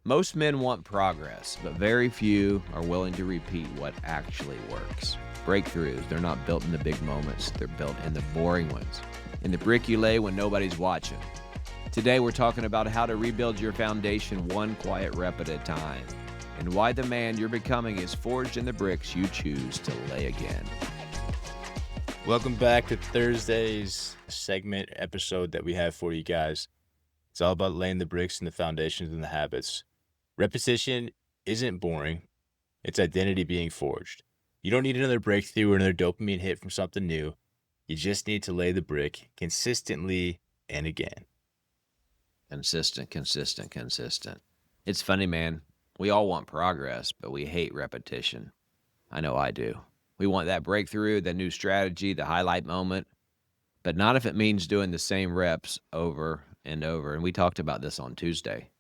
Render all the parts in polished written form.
Most men want progress, but very few are willing to repeat what actually works. Breakthroughs, they're not built in the big moments, they're built in the boring ones, in the brick you lay when nobody's watching. Today we're talking about how to rebuild your foundation one quiet rep at a time, and why the man you're becoming is forged in the bricks you choose to lay again. Welcome back to Thursday's segment episode that we have for you guys. It's all about laying the bricks and the foundations and the habits. Repetition isn't boring. It's identity being forged. You don't need another breakthrough or another dopamine hit from something new. You just need to lay the brick consistently and again. Consistent. It's funny, man. We all want progress, but we hate repetition. I know I do. We want that breakthrough, that new strategy, the highlight moment, but not if it means doing the same reps over and over. And we talked about this on Tuesday.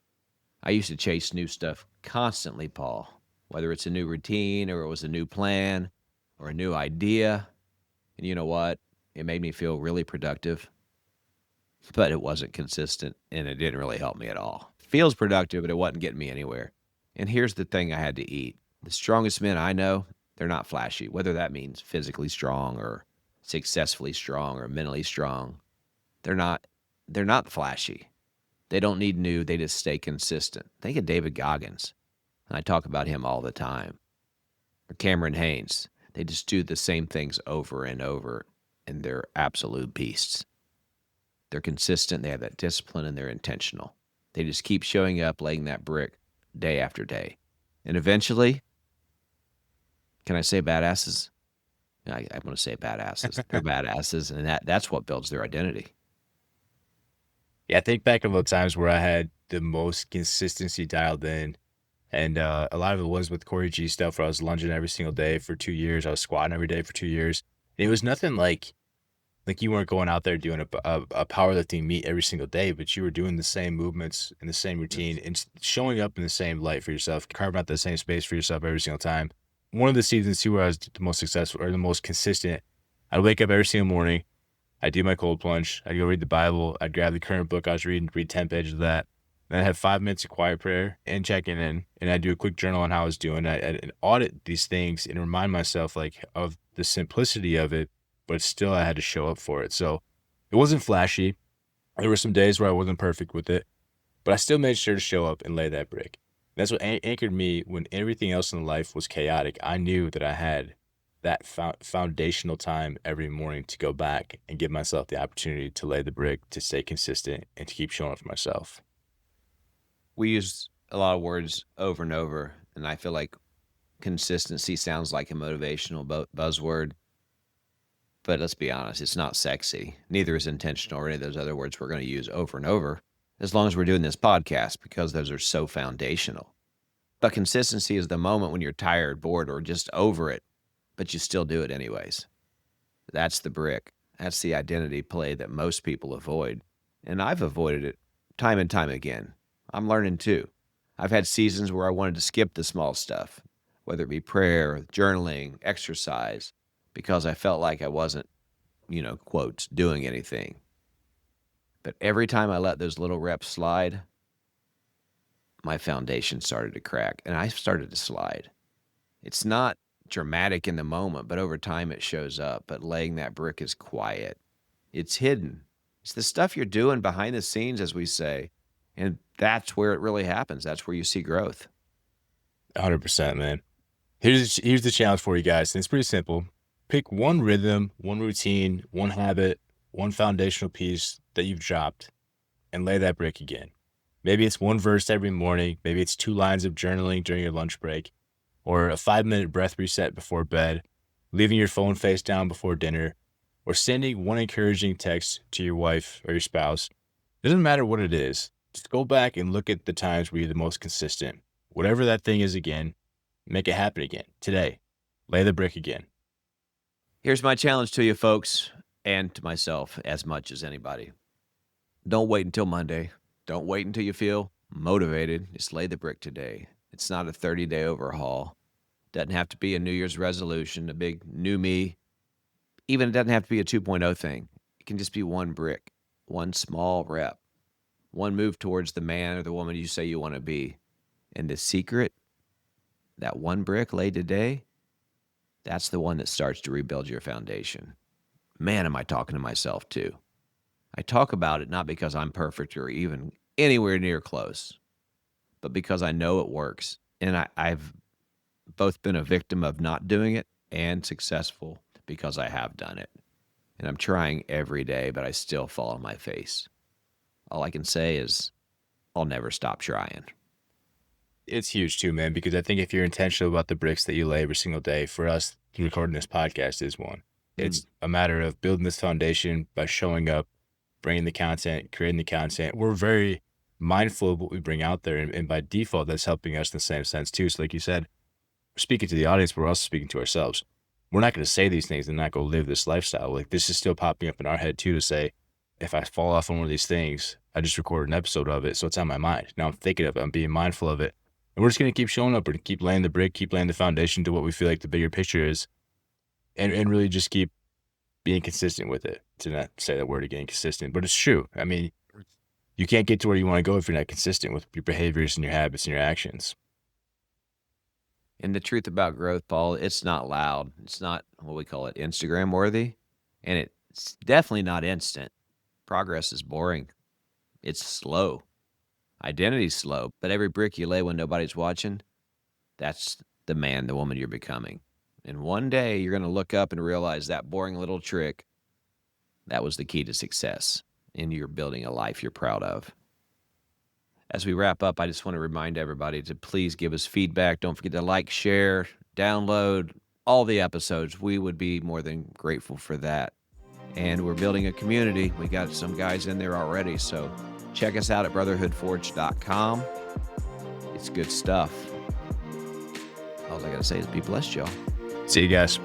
I used to chase new stuff constantly, Paul, whether it's a new routine or it was a new plan or a new idea. And you know what? It made me feel really productive, but it wasn't consistent and it didn't really help me at all. Feels productive, but it wasn't getting me anywhere. And here's the thing I had to eat. The strongest men I know, they're not flashy, whether that means physically strong or successfully strong or mentally strong. They're not flashy. They don't need new. They just stay consistent. Think of David Goggins. I talk about him all the time. Or Cameron Haynes. They just do the same things over and over, and they're absolute beasts. They're consistent. They have that discipline, and they're intentional. They just keep showing up, laying that brick day after day. And eventually, can I say badasses? I'm going to say badasses. They're badasses, and that's what builds their identity. Yeah, I think back on the times where I had the most consistency dialed in, and a lot of it was with Corey G stuff where I was lunging every single day for 2 years. I was squatting every day for 2 years. And it was nothing like you weren't going out there doing a powerlifting meet every single day, but you were doing the same movements and the same routine and showing up in the same light for yourself, carving out the same space for yourself every single time. One of the seasons too where I was the most successful or the most consistent, I'd wake up every single morning. I'd do my cold plunge. I'd go read the Bible. I'd grab the current book I was reading, read 10 pages of that. Then I'd have 5 minutes of quiet prayer and checking in. And I'd do a quick journal on how I was doing. I'd audit these things and remind myself of the simplicity of it, but still I had to show up for it. So it wasn't flashy. There were some days where I wasn't perfect with it, but I still made sure to show up and lay that brick. That's what anchored me when everything else in life was chaotic. I knew that I had that foundational time every morning to go back and give myself the opportunity to lay the brick, to stay consistent, and to keep showing up for myself. We use a lot of words over and over, and I feel like consistency sounds like a motivational buzzword. But let's be honest, it's not sexy. Neither is intentional or any of those other words we're going to use over and over, as long as we're doing this podcast, because those are so foundational. But consistency is the moment when you're tired, bored, or just over it, but you still do it anyways. That's the brick. That's the identity play that most people avoid. And I've avoided it time and time again. I'm learning too. I've had seasons where I wanted to skip the small stuff, whether it be prayer, journaling, exercise, because I felt like I wasn't, quotes, doing anything. But every time I let those little reps slide, my foundation started to crack and I started to slide. It's not dramatic in the moment, but over time it shows up. But laying that brick is quiet. It's hidden. It's the stuff you're doing behind the scenes, as we say. And that's where it really happens. That's where you see growth. 100%, man. Here's the challenge for you guys. And it's pretty simple. Pick one rhythm, one routine, one habit, one foundational piece that you've dropped and lay that brick again. Maybe it's one verse every morning. Maybe it's 2 lines of journaling during your lunch break, or a 5-minute breath reset before bed, leaving your phone face down before dinner, or sending one encouraging text to your wife or your spouse. It doesn't matter what it is. Just go back and look at the times where you're the most consistent. Whatever that thing is again, make it happen again. Today, lay the brick again. Here's my challenge to you folks, and to myself as much as anybody. Don't wait until Monday. Don't wait until you feel motivated. Just lay the brick today. It's not a 30-day overhaul. Doesn't have to be a New Year's resolution, a big new me. Even it doesn't have to be a 2.0 thing. It can just be one brick, one small rep, one move towards the man or the woman you say you want to be. And the secret, that one brick laid today, that's the one that starts to rebuild your foundation. Man, am I talking to myself too. I talk about it not because I'm perfect or even anywhere near close, but because I know it works. And I've both been a victim of not doing it and successful because I have done it. And I'm trying every day, but I still fall on my face. All I can say is I'll never stop trying. It's huge too, man, because I think if you're intentional about the bricks that you lay every single day, for us, recording this podcast is one. It's a matter of building this foundation by showing up, bringing the content, creating the content. We're very mindful of what we bring out there. And by default, that's helping us in the same sense too. So like you said, we're speaking to the audience, but we're also speaking to ourselves. We're not going to say these things and not go live this lifestyle. Like this is still popping up in our head too, to say, if I fall off on one of these things, I just recorded an episode of it. So it's on my mind. Now I'm thinking of it. I'm being mindful of it. And we're just going to keep showing up and keep laying the brick, keep laying the foundation to what we feel like the bigger picture is. And really just keep being consistent with it. To not say that word again, consistent, but it's true. I mean, you can't get to where you want to go if you're not consistent with your behaviors and your habits and your actions. And the truth about growth, Paul, it's not loud. It's not what we call it, Instagram worthy. And it's definitely not instant. Progress is boring. It's slow. Identity's slow. But every brick you lay when nobody's watching, that's the man, the woman you're becoming. And one day you're going to look up and realize that boring little trick, that was the key to success. And you're building a life you're proud of. As we wrap up, I just want to remind everybody to please give us feedback. Don't forget to like, share, download all the episodes. We would be more than grateful for that. And we're building a community. We got some guys in there already. So check us out at brotherhoodforged.com. It's good stuff. All I got to say is be blessed, y'all. See you guys.